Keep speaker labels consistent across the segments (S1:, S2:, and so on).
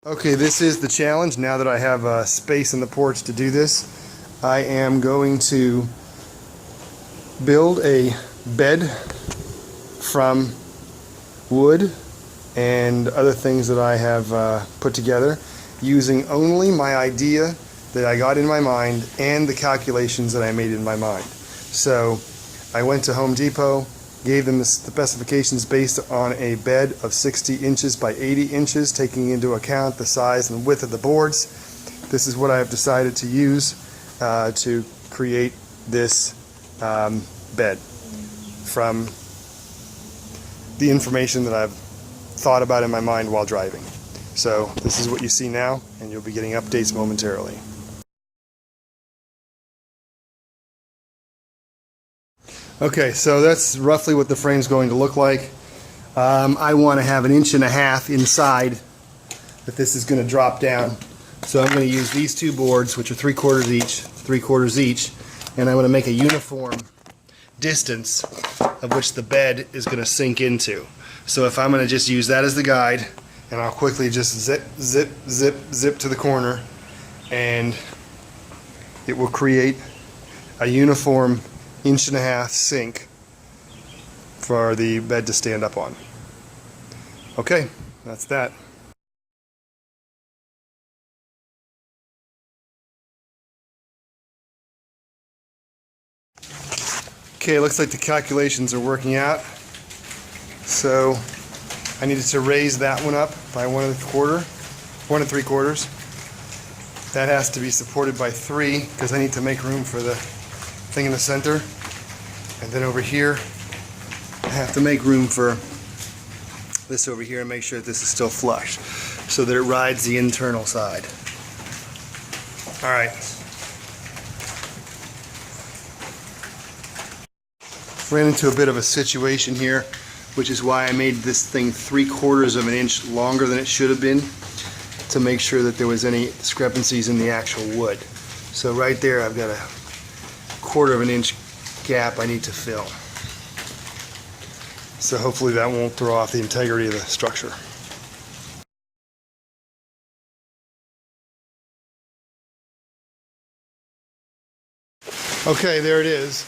S1: Okay, this is the challenge. Now that I have space in the porch to do this, I am going to build a bed from wood and other things that I have put together using only my idea that I got in my mind and the calculations that I made in my mind. So I went to Home Depot, gave them the specifications based on a bed of 60 inches by 80 inches, taking into account the size and width of the boards. This is what I have decided to use to create this bed from the information that I've thought about in my mind while driving. So this is what you see now, and you'll be getting updates momentarily. Okay, so that's roughly what the frame's going to look like. I want to have 1.5 inches inside that this is going to drop down. So I'm going to use these two boards, which are 3/4 each, and I'm going to make a uniform distance of which the bed is going to sink into. So if I'm going to just use that as the guide, and I'll quickly just zip, zip, zip, zip to the corner, and it will create a uniform 1.5 inch sink for the bed to stand up on. Okay, that's that. Okay, it looks like the calculations are working out. So I needed to raise that one up by 1 3/4. That has to be supported by 3 because I need to make room for the thing in the center. And then over here I have to make room for this over here and make sure that this is still flush so that it rides the internal side. Alright. Ran into a bit of a situation here, which is why I made this thing 3/4 of an inch longer than it should have been, to make sure that there was any discrepancies in the actual wood. So right there I've got a 1/4 of an inch gap I need to fill. So hopefully that won't throw off the integrity of the structure. Okay, there it is.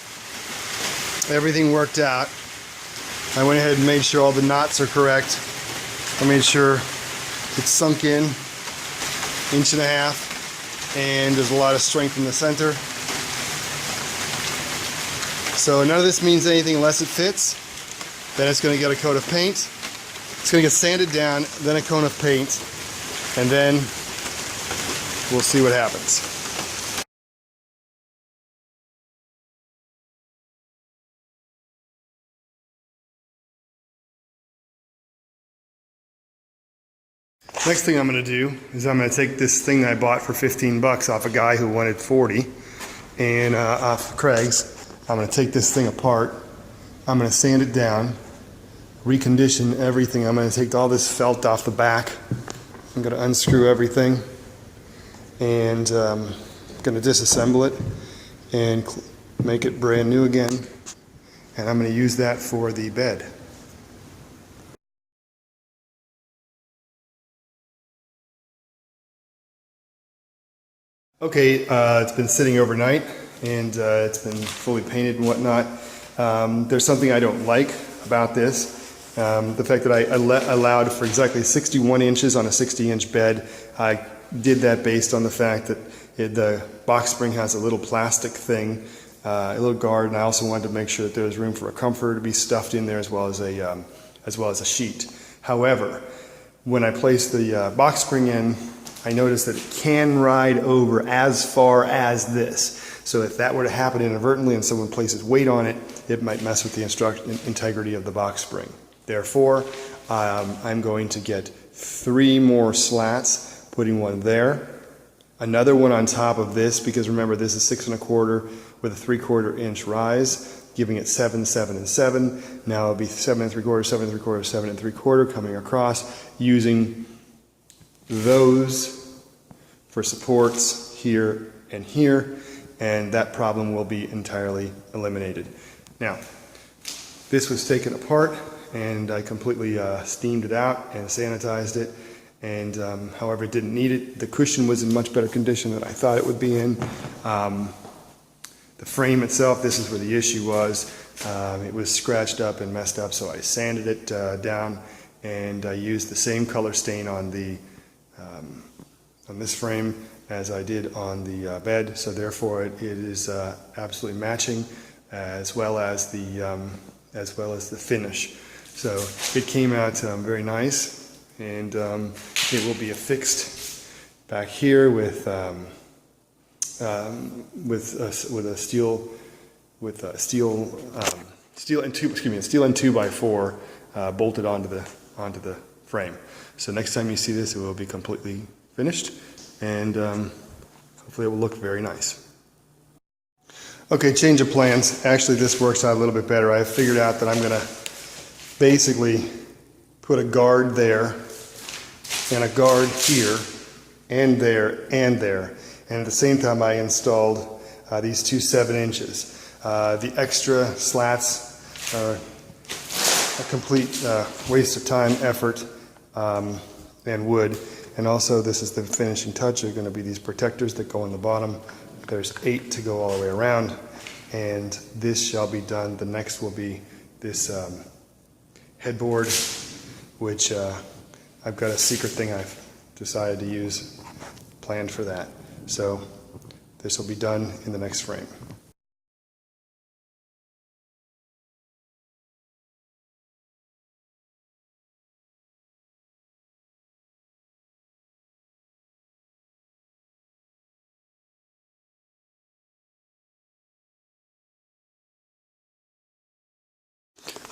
S1: Everything worked out. I went ahead and made sure all the knots are correct. I made sure it's sunk in 1.5 inches, and there's a lot of strength in the center. So none of this means anything unless it fits. Then it's going to get a coat of paint. It's going to get sanded down, then a coat of paint, and then we'll see what happens. Next thing I'm going to do is I'm going to take this thing that I bought for 15 bucks off a guy who wanted 40, and off Craig's. I'm going to take this thing apart. I'm going to sand it down, recondition everything. I'm going to take all this felt off the back. I'm going to unscrew everything, and I'm going to disassemble it and make it brand new again. And I'm going to use that for the bed. Okay, it's been sitting overnight, and it's been fully painted and whatnot. There's something I don't like about this. The fact that I allowed for exactly 61 inches on a 60-inch bed. I did that based on the fact that the box spring has a little plastic thing, a little guard, and I also wanted to make sure that there was room for a comforter to be stuffed in there, as well as a sheet. However, when I placed the box spring in, I noticed that it can ride over as far as this. So if that were to happen inadvertently and someone places weight on it, it might mess with the integrity of the box spring. Therefore, I'm going to get 3 more slats, putting one there, another one on top of this, because remember this is 6 1/4 with a 3/4 inch rise, giving it 7, 7, and 7. Now it'll be 7 3/4, 7 3/4, 7 3/4 coming across, using those for supports here and here, and that problem will be entirely eliminated. Now, this was taken apart and I completely steamed it out and sanitized it, and however, it didn't need it. The cushion was in much better condition than I thought it would be in. The frame itself, this is where the issue was. It was scratched up and messed up, so I sanded it down, and I used the same color stain on this frame as I did on the bed, so therefore it is absolutely matching, as well as the finish. So it came out very nice, and it will be affixed back here with steel and 2x4 bolted onto the frame. So next time you see this, it will be completely finished, and hopefully it will look very nice. Okay, change of plans. Actually, this works out a little bit better. I figured out that I'm going to basically put a guard there and a guard here and there and there. And at the same time, I installed these two 7-inches. The extra slats are a complete waste of time, effort, and wood. And also, this is the finishing touch. There are going to be these protectors that go on the bottom. There's 8 to go all the way around. And this shall be done. The next will be this headboard, which I've got a secret thing I've decided to use, planned for that. So this will be done in the next frame.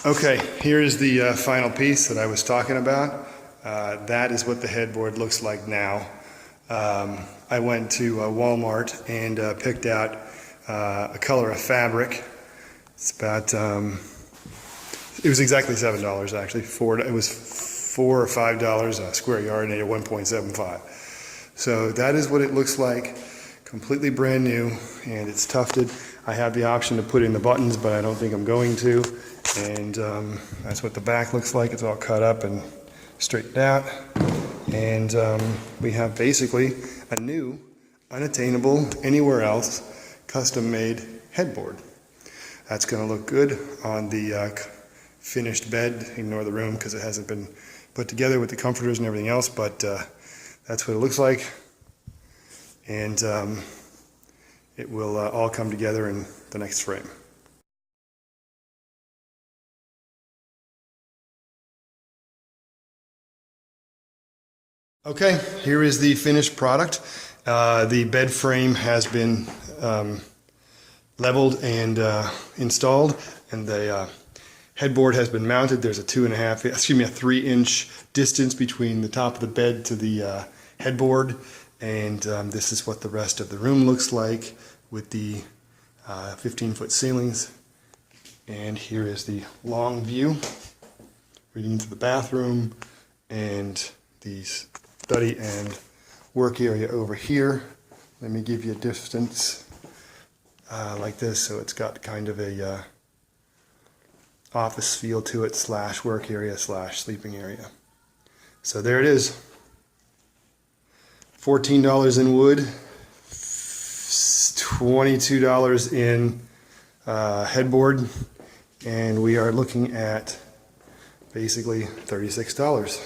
S1: Okay, here's the final piece that I was talking about. That is what the headboard looks like now. I went to Walmart and picked out a color of fabric. It's about, it was exactly $7 actually. It was $4 or $5 a square yard, and at 1.75. So that is what it looks like. Completely brand new, and it's tufted. I have the option to put in the buttons, but I don't think I'm going to. And that's what the back looks like. It's all cut up and straightened out. And we have basically a new, unattainable, anywhere else, custom-made headboard. That's going to look good on the finished bed. Ignore the room because it hasn't been put together with the comforters and everything else, but that's what it looks like. And it will all come together in the next frame. Okay, here is the finished product. The bed frame has been leveled and installed, and the headboard has been mounted. There's a 3-inch distance between the top of the bed to the headboard, and this is what the rest of the room looks like with the 15-foot ceilings. And here is the long view leading into the bathroom and the study and work area over here. Let me give you a distance like this, so it's got kind of a office feel to it, / work area / sleeping area. So there it is. $14 in wood, $22 in headboard, and we are looking at basically $36.